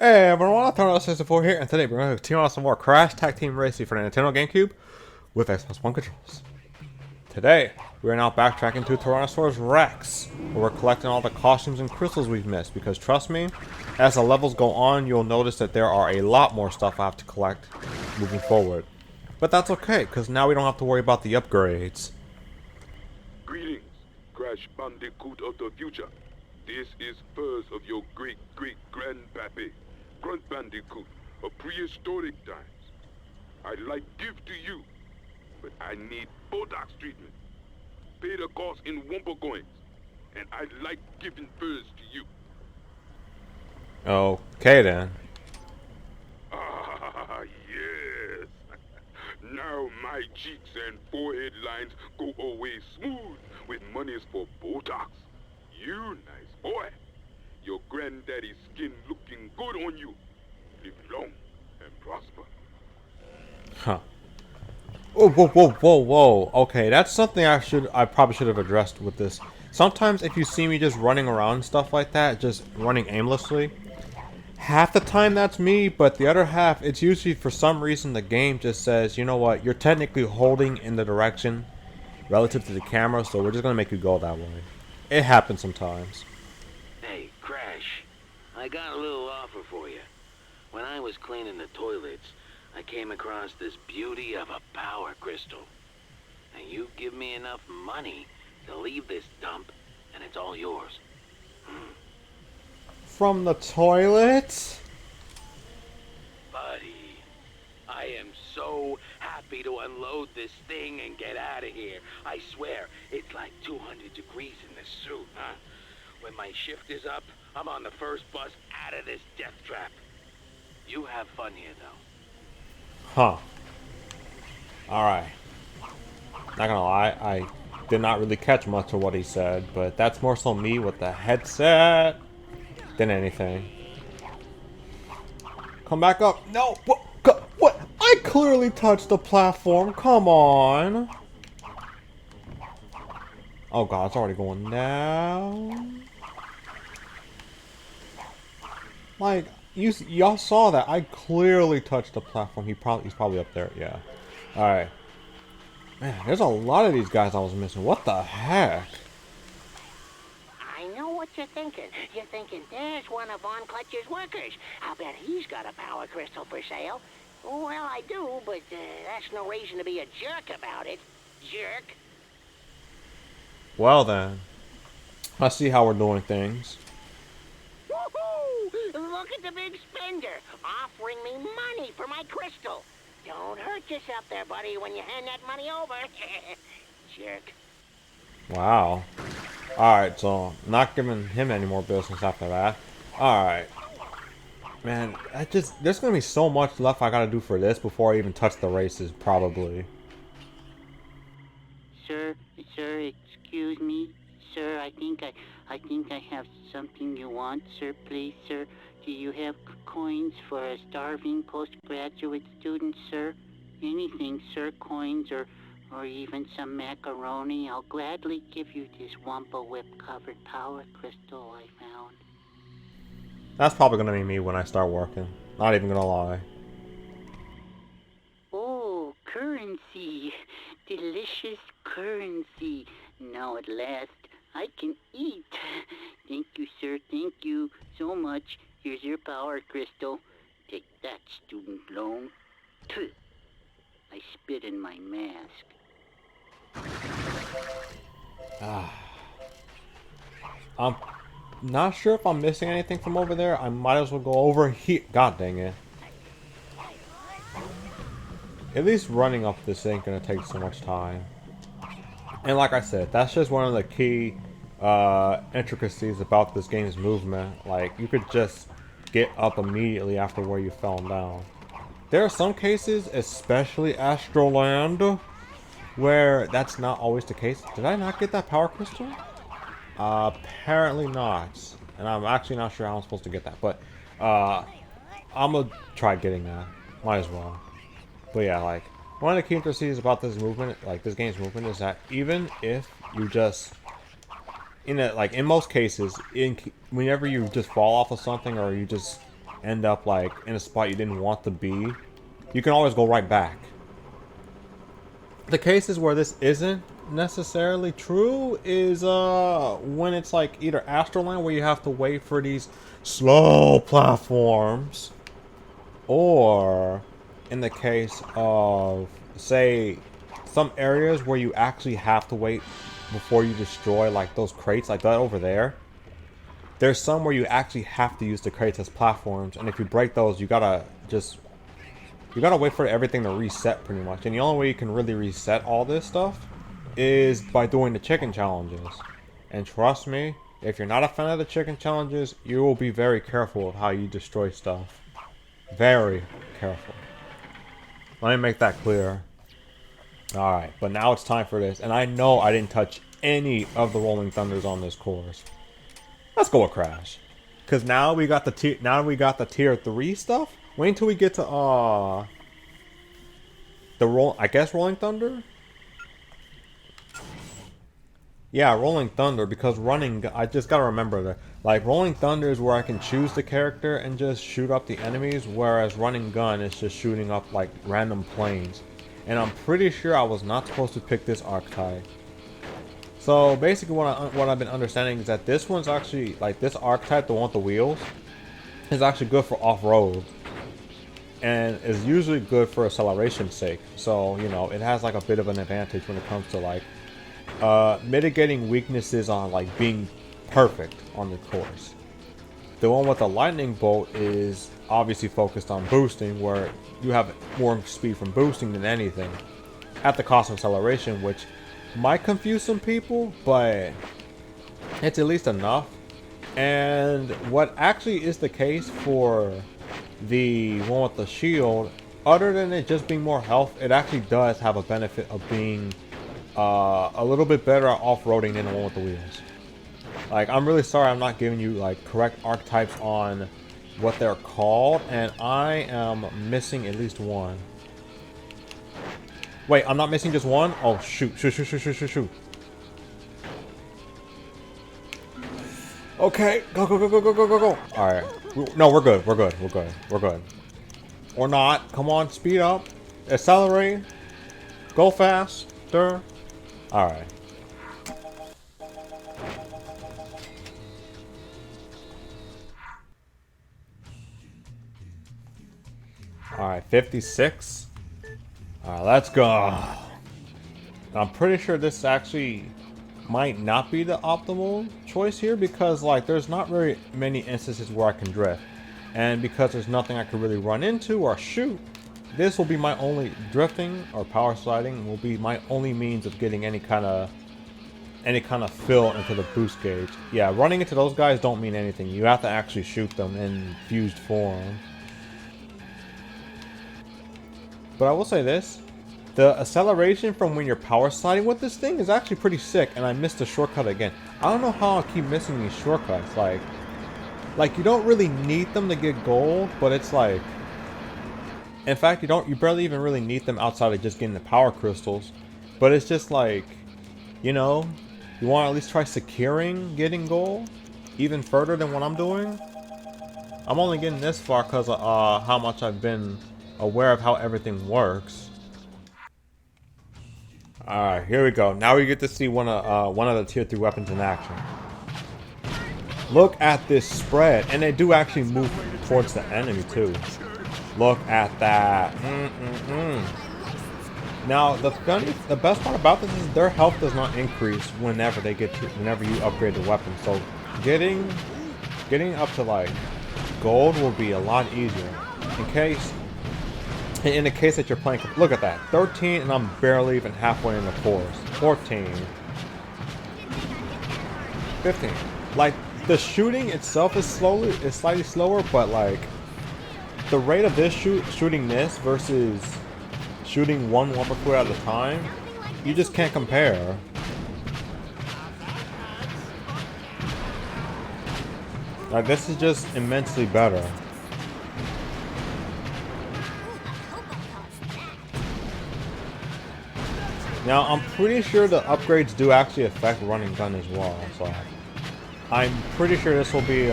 Hey everyone, Anthon-patapon here, and today we're going to continue on some more Crash Tag Team Racing for the Nintendo GameCube with Xbox One controls. Today, we are now backtracking to Tyrannosaurus Wrecks, where we're collecting all the costumes and crystals we've missed, because trust me, as the levels go on, you'll notice that there are a lot more stuff I have to collect moving forward. But that's okay, because now we don't have to worry about the upgrades. Greetings, Crash Bandicoot of the future. This is first of your great-great-grandpappy, Grunt Bandicoot of prehistoric times. I'd like gift to you, but I need Botox treatment. Pay the cost in Wumpa coins, and I'd like giving furs to you. Okay then. Ah, yes. Now my cheeks and forehead lines go away smooth with monies for Botox. You nice boy. Your granddaddy's skin looking good on you. Live long and prosper. Huh. Whoa, whoa, whoa, whoa, whoa. Okay, that's something I probably should have addressed with this. Sometimes if you see me just running around and stuff like that, just running aimlessly, half the time that's me, but the other half, it's usually for some reason the game just says, you know what, you're technically holding in the direction relative to the camera, so we're just gonna make you go that way. It happens sometimes. Hey, Crash. I got a little offer for you. When I was cleaning the toilets, I came across this beauty of a power crystal. And you give me enough money to leave this dump, and it's all yours. From the toilet? Buddy, I am so happy to unload this thing and get out of here. I swear, it's like 200 degrees in this suit, huh? When my shift is up, I'm on the first bus out of this death trap. You have fun here, though. Huh. Alright. Not gonna lie, I did not really catch much of what he said, but that's more so me with the headset than anything. Come back up. No! What? I clearly touched the platform. Come on. Oh god, it's already going down. Like, y'all saw that. I clearly touched the platform. He's probably up there. Yeah. Alright. Man, there's a lot of these guys I was missing. What the heck? I know what you're thinking. You're thinking, there's one of Von Clutch's workers. I'll bet he's got a power crystal for sale. Well, I do, but that's no reason to be a jerk about it. Jerk. Well then. Let's see how we're doing things. Woohoo! Look at the big spender, offering me money for my crystal. Don't hurt yourself there, buddy, when you hand that money over. Jerk. Wow. Alright, so not giving him any more business after that. Alright. Man, there's gonna be so much left I gotta do for this before I even touch the races, probably. Sir, excuse me. Sir, I think I have something you want, sir. Please, sir. Do you have coins for a starving postgraduate student, sir? Anything, sir. Coins or even some macaroni. I'll gladly give you this Wumpa Whip-covered power crystal I found. That's probably gonna be me when I start working. Not even gonna lie. Oh, currency. Delicious currency. Now at last, I can eat. Thank you, sir. Thank you so much. Here's your power crystal. Take that, student loan. Tuh. I spit in my mask. I'm not sure if I'm missing anything from over there. I might as well go over here. God dang it. At least running up this ain't gonna take so much time. And like I said, that's just one of the key intricacies about this game's movement. Like, you could just get up immediately after where you fell down. There are some cases, especially Astroland, where that's not always the case. Did I not get that power crystal? Apparently not. And I'm actually not sure how I'm supposed to get that. But I'm gonna try getting that. Might as well. But yeah, like, one of the key intricacies about this movement, like this game's movement, is that even if you just, in most cases, whenever you just fall off of something or you just end up like in a spot you didn't want to be, you can always go right back. The cases where this isn't necessarily true is when it's like either Astroland, where you have to wait for these slow platforms, or in the case of, say, some areas where you actually have to wait before you destroy like those crates, like that over there. There's some where you actually have to use the crates as platforms, and if you break those, you gotta wait for everything to reset pretty much. And the only way you can really reset all this stuff is by doing the chicken challenges. And trust me, if you're not a fan of the chicken challenges, you will be very careful of how you destroy stuff. Very careful. Let me make that clear. Alright, but now it's time for this. And I know I didn't touch any of the Rolling Thunders on this course. Let's go with Crash. Because now we got the tier 3 stuff. Wait until we get to Rolling Thunder? Yeah, Rolling Thunder, because I just gotta remember that. Like, Rolling Thunder is where I can choose the character and just shoot up the enemies, whereas Running Gun is just shooting up, like, random planes. And I'm pretty sure I was not supposed to pick this archetype. So, basically what I've been understanding is that this one's actually, like, this archetype, the one with the wheels, is actually good for off-road. And is usually good for acceleration's sake. So, you know, it has, like, a bit of an advantage when it comes to, like, mitigating weaknesses on like being perfect on the course. The one with the lightning bolt is obviously focused on boosting, where you have more speed from boosting than anything, at the cost of acceleration, which might confuse some people, but it's at least enough. And what actually is the case for the one with the shield, other than it just being more health, it actually does have a benefit of being a little bit better at off-roading than the one with the wheels. Like, I'm really sorry I'm not giving you like correct archetypes on what they're called, and I am missing at least one. Wait, I'm not missing just one? Oh shoot. Okay, go. Alright. No, we're good. Or not. Come on, speed up. Accelerate. Go faster. Alright. Alright, 56. Alright, let's go. I'm pretty sure this actually might not be the optimal choice here, because like there's not very many instances where I can drift. And because there's nothing I can really run into or shoot, this will be my only drifting or power sliding will be my only means of getting any kind of fill into the boost gauge. Yeah, running into those guys don't mean anything. You have to actually shoot them in fused form. But I will say this, the acceleration from when you're power sliding with this thing is actually pretty sick, and I missed the shortcut again. I don't know how I keep missing these shortcuts. Like you don't really need them to get gold, but it's like, in fact, you barely even really need them outside of just getting the power crystals. But it's just like, you know, you want to at least try securing getting gold even further than what I'm doing. I'm only getting this far because of how much I've been aware of how everything works. Alright, here we go. Now we get to see one of the tier 3 weapons in action. Look at this spread, and they do actually move towards the enemy too. Look at that. Now the best part about this is their health does not increase whenever you upgrade the weapon. So getting up to like gold will be a lot easier. In the case that you're playing, look at that, 13, and I'm barely even halfway in the course. 14, 15. Like the shooting itself is slightly slower, but like the rate of this shooting this versus shooting one wumper crew at a time, you just can't compare. Like this is just immensely better. Now I'm pretty sure the upgrades do actually affect running gun as well, so I'm pretty sure this will be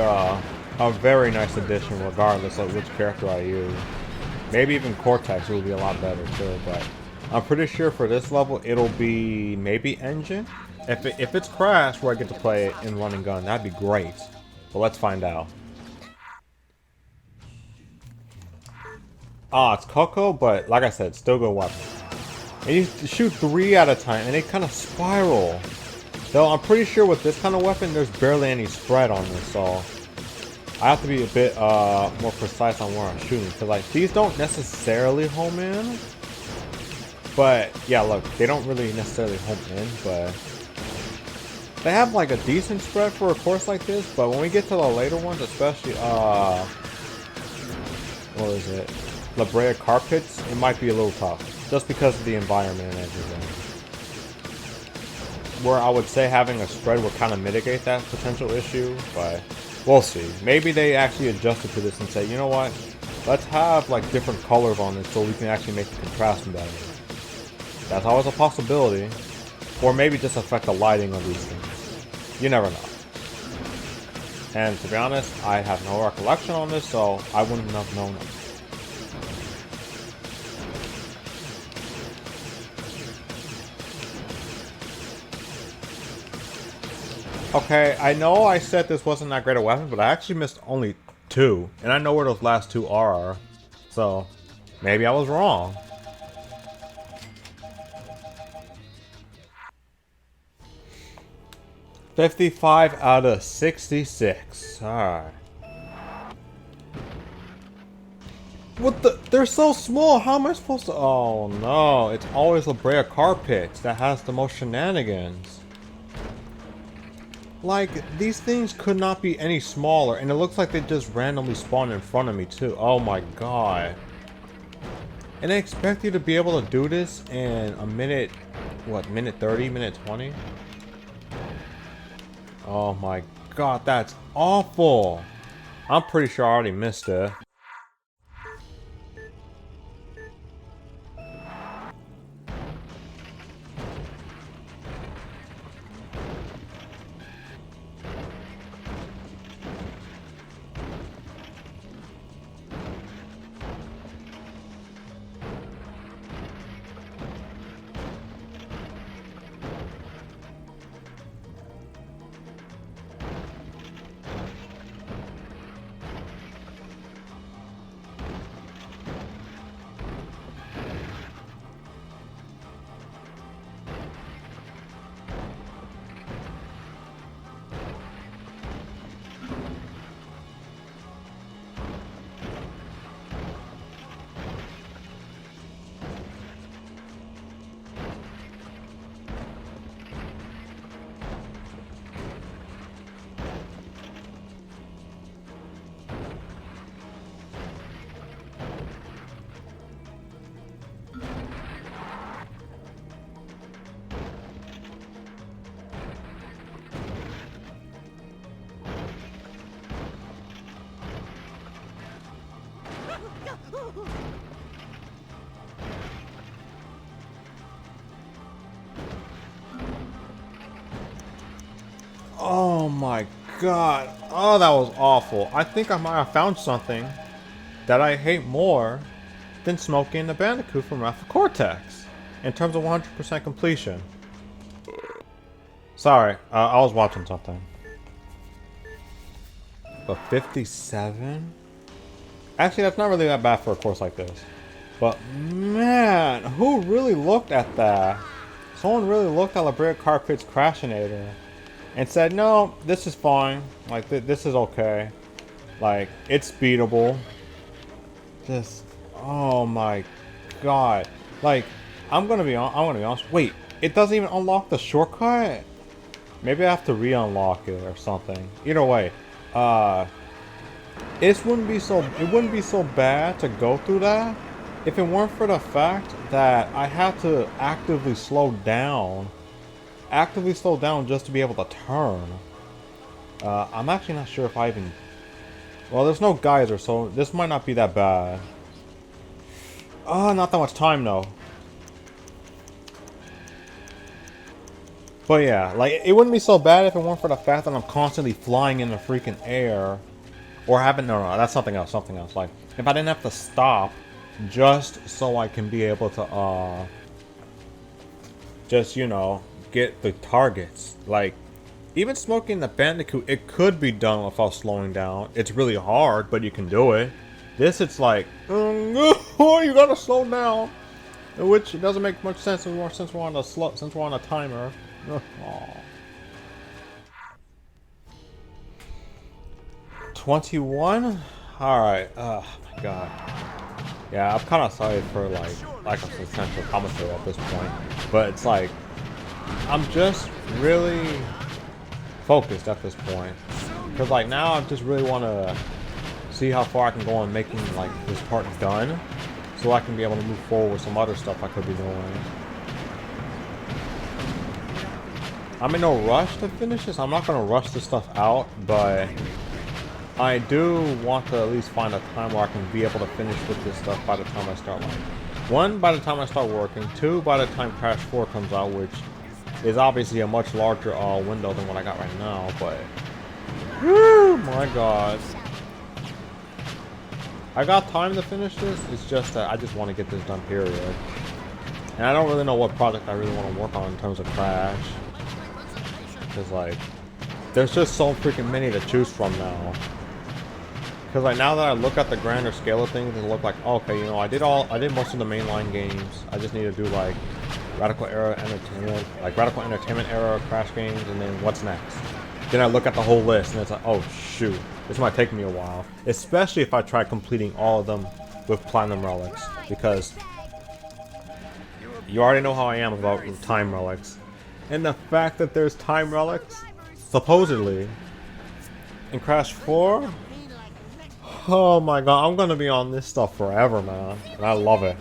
a very nice addition regardless of which character I use. Maybe even Cortex will be a lot better too, but I'm pretty sure for this level it'll be maybe Engine. If it's Crash where I get to play it in Run and Gun, that'd be great. But let's find out. Ah, it's Coco, but like I said, still good weapon. And you shoot 3 at a time, and they kind of spiral. Though I'm pretty sure with this kind of weapon, there's barely any spread on this, so I have to be a bit more precise on where I'm shooting. Cause like these don't necessarily home in, but yeah, look, they don't really necessarily home in, but they have like a decent spread for a course like this. But when we get to the later ones, especially what is it? La Brea Car Pits, it might be a little tough, just because of the environment and everything. Where I would say having a spread would kind of mitigate that potential issue, but we'll see. Maybe they actually adjusted to this and say, you know what, let's have like different colors on this so we can actually make the contrast better. That's always a possibility. Or maybe just affect the lighting of these things. You never know. And to be honest, I have no recollection on this, so I wouldn't have known it. Okay, I know I said this wasn't that great a weapon, but I actually missed only 2. And I know where those last 2 are. So, maybe I was wrong. $55 out of 66. Alright. What the? They're so small. How am I supposed to? Oh no. It's always La Brea Car Pits that has the most shenanigans. Like, these things could not be any smaller, and it looks like they just randomly spawn in front of me too. Oh my god. And they expect you to be able to do this in a minute, what, minute 30, minute 20? Oh my god, that's awful. I'm pretty sure I already missed it. Oh my god. Oh, that was awful. I think I might have found something that I hate more than smoking the Bandicoot from Wrath of Cortex in terms of 100% completion. Sorry, I was watching something. But 57? Actually, that's not really that bad for a course like this. But man, who really looked at that? Someone really looked at La Brea Car Pit's Crashinator and said, no, this is fine. Like, this is okay. Like, it's beatable. Just, oh my god. Like, I'm gonna be honest. Wait, it doesn't even unlock the shortcut? Maybe I have to re-unlock it or something. Either way, it wouldn't be so bad to go through that if it weren't for the fact that I had to actively slow down just to be able to turn. I'm actually not sure if I even... Well, there's no geyser, so this might not be that bad. Oh, not that much time though. But yeah, like, it wouldn't be so bad if it weren't for the fact that I'm constantly flying in the freaking air Or haven't, no, that's something else, something else. Like, if I didn't have to stop just so I can be able to, just, you know, get the targets. Like, even smoking the Bandicoot, it could be done without slowing down. It's really hard, but you can do it. This, it's like, oh, you gotta slow down. Which doesn't make much sense since we're on a timer. Aww. 21? Alright, oh my god. Yeah, I'm kind of sorry for like a substantial commentary at this point. But it's like, I'm just really focused at this point. Because like now I just really want to see how far I can go on making like this part done. So I can be able to move forward with some other stuff I could be doing. I'm in no rush to finish this. I'm not going to rush this stuff out, but I do want to at least find a time where I can be able to finish with this stuff by the time I start like, 1, by the time I start working, 2, by the time Crash 4 comes out, which is obviously a much larger window than what I got right now, but whew, my god. I got time to finish this, it's just that I just want to get this done, period. And I don't really know what project I really want to work on in terms of Crash. Because like, there's just so freaking many to choose from now. Because like now that I look at the grander scale of things, it look like, okay, you know, I did most of the mainline games. I just need to do like Radical Entertainment era Crash games, and then what's next? Then I look at the whole list and it's like, oh shoot, this might take me a while. Especially if I try completing all of them with Platinum Relics, because you already know how I am about Time Relics. And the fact that there's Time Relics, supposedly, in Crash 4, oh my god, I'm gonna be on this stuff forever, man. And I love it.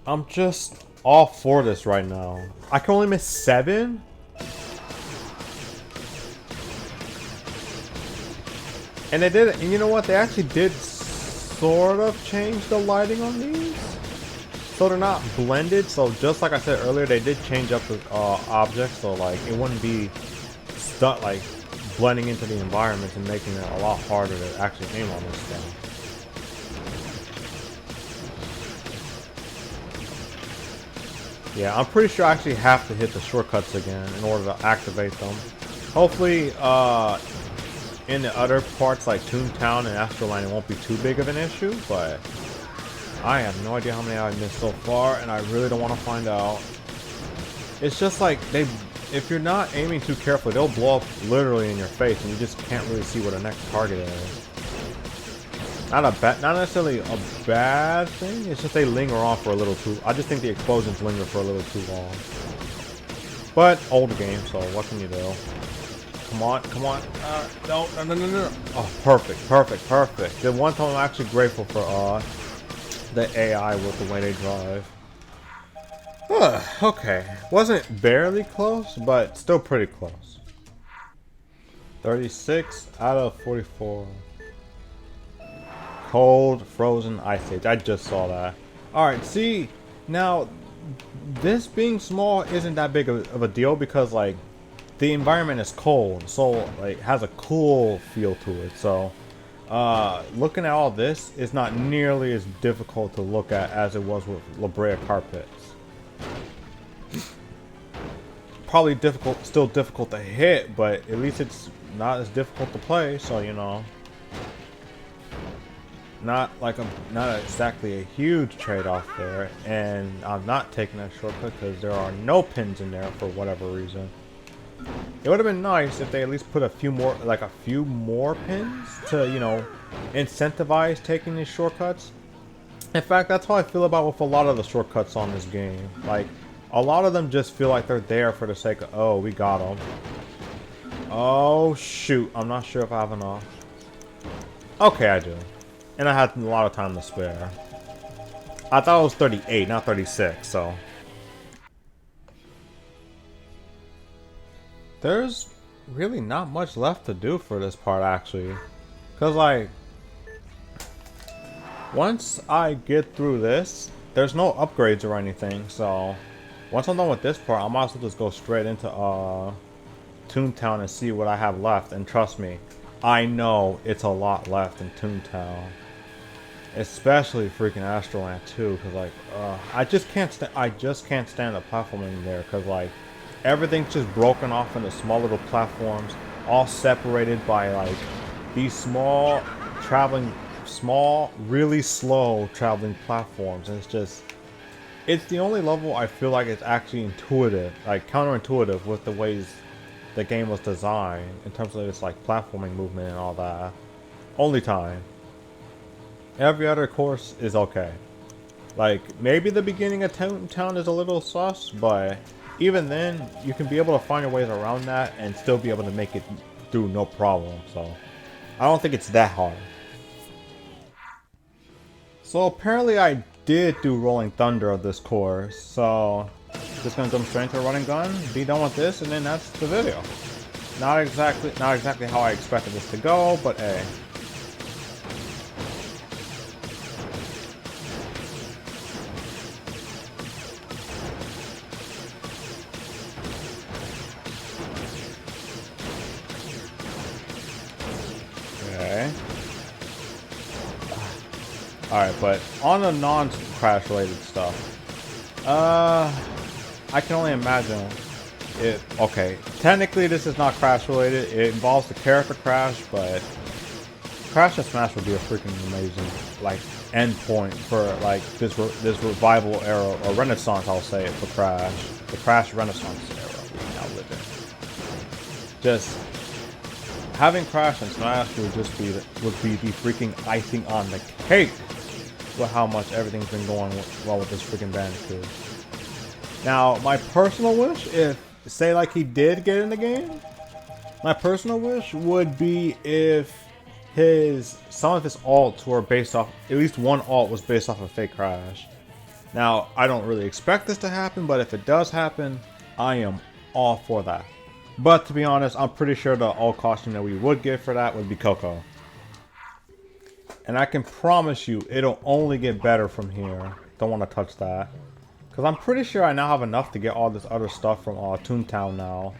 I'm just all for this right now. I can only miss 7? And they did it, and you know what? They actually did sort of change the lighting on these. So they're not blended, so just like I said earlier, they did change up the objects, so like it wouldn't be stuck like blending into the environment and making it a lot harder to actually aim on this thing. Yeah, I'm pretty sure I actually have to hit the shortcuts again in order to activate them. Hopefully, in the other parts like Toontown and Astroline, it won't be too big of an issue, but I have no idea how many I've missed so far, and I really don't want to find out. It's just like, if you're not aiming too carefully, they'll blow up literally in your face, and you just can't really see where the next target is. Not necessarily a bad thing, it's just they linger on for a little too, I just think the explosions linger for a little too long. But, old game, so what can you do? Come on, come on, no. Oh, perfect. The one time I'm actually grateful for, the AI with the way they drive. Okay, wasn't barely close, but still pretty close. 36 out of 44. Cold, frozen, ice age. I just saw that. Alright, see, now, this being small isn't that big of a deal because, like, the environment is cold, so, like, has a cool feel to it, so looking at all this is not nearly as difficult to look at as it was with La Brea carpets. Probably still difficult to hit, but at least it's not as difficult to play, so you know. Not exactly a huge trade-off there, and I'm not taking that shortcut because there are no pins in there for whatever reason. It would have been nice if they at least put a few more pins to, you know, incentivize taking these shortcuts. In fact, that's how I feel about with a lot of the shortcuts on this game. Like, a lot of them just feel like they're there for the sake of, oh, we got them. Oh, shoot. I'm not sure if I have enough. Okay, I do. And I had a lot of time to spare. I thought it was 38, not 36, so. There's really not much left to do for this part, actually. Because, like, once I get through this, there's no upgrades or anything, so once I'm done with this part, I might as well just go straight into Toontown and see what I have left. And trust me, I know it's a lot left in Toontown. Especially freaking Astroland too, because like, I just can't stand the platforming there, because like, everything's just broken off into small little platforms, all separated by like these really slow traveling platforms, and it's the only level I feel like it's actually intuitive, like counterintuitive with the ways the game was designed in terms of its like platforming movement and all that. Only time. Every other course is okay. Like, maybe the beginning of Town is a little sus, but even then, you can be able to find your ways around that and still be able to make it through no problem, so I don't think it's that hard. So apparently I did do Rolling Thunder of this course, so just gonna jump straight into a running gun, be done with this, and then that's the video. Not exactly how I expected this to go, but hey. Okay. Alright, but on the non-crash related stuff, I can only imagine it. Okay, technically this is not crash related. It involves the character crash, but Crash and Smash would be a freaking amazing like endpoint for like this revival era or renaissance, I'll say it, for Crash. The Crash Renaissance era we now live in. Just having Crash and Smash would be the freaking icing on the cake with how much everything's been going well with this freaking Bandicoot. Now, my personal wish, if say like he did get in the game, my personal wish would be if some of his alts were based off, at least one alt was based off of fake Crash. Now, I don't really expect this to happen, but if it does happen, I am all for that. But to be honest, I'm pretty sure the alt costume that we would get for that would be Coco. And I can promise you, it'll only get better from here. Don't want to touch that. Because I'm pretty sure I now have enough to get all this other stuff from Toontown now.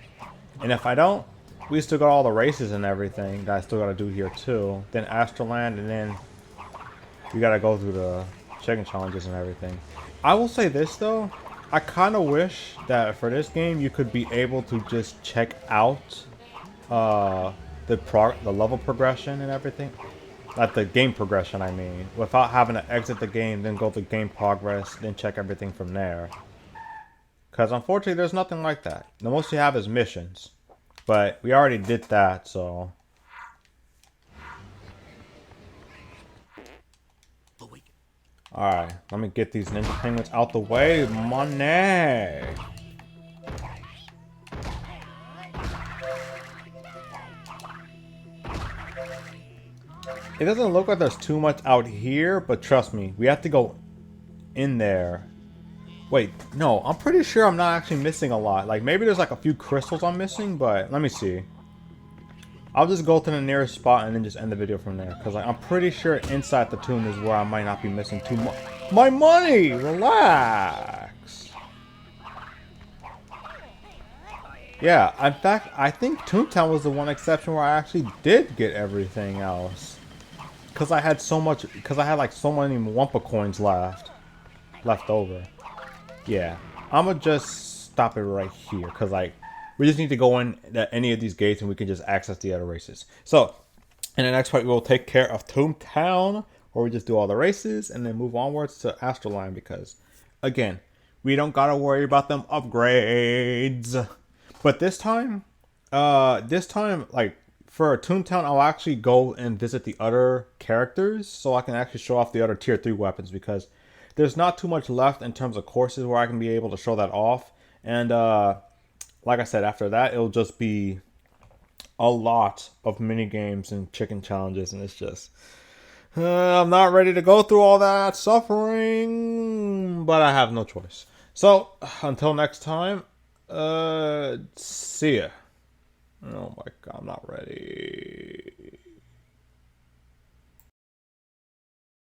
And if I don't, we still got all the races and everything that I still got to do here too. Then Astroland, and then we got to go through the chicken challenges and everything. I will say this though. I kind of wish that for this game you could be able to just check out the level progression and everything. Not the game progression, I mean. Without having to exit the game, then go to game progress, then check everything from there. Because unfortunately, there's nothing like that. The most you have is missions. But we already did that, so... Alright, let me get these ninja penguins out the way. Money! It doesn't look like there's too much out here, but trust me, we have to go in there. Wait, no, I'm pretty sure I'm not actually missing a lot. Like, maybe there's like a few crystals I'm missing, but let me see. I'll just go to the nearest spot and then just end the video from there. Because like, I'm pretty sure inside the tomb is where I might not be missing too much. My money! Relax! Yeah, in fact, I think Toontown was the one exception where I actually did get everything else. Because I had so much, because I had like so many Wumpa coins left over. Yeah, I'm gonna just stop it right here, because like, we just need to go in any of these gates and we can just access the other races. So, in the next part, we will take care of Toontown, where we just do all the races and then move onwards to Astroland, because, again, we don't gotta worry about them upgrades. But this time, like, for Toontown, I'll actually go and visit the other characters so I can actually show off the other tier 3 weapons, because there's not too much left in terms of courses where I can be able to show that off. And like I said, after that, it'll just be a lot of mini games and chicken challenges, and it's just I'm not ready to go through all that suffering, but I have no choice. So until next time, see ya. Oh my god, I'm not ready.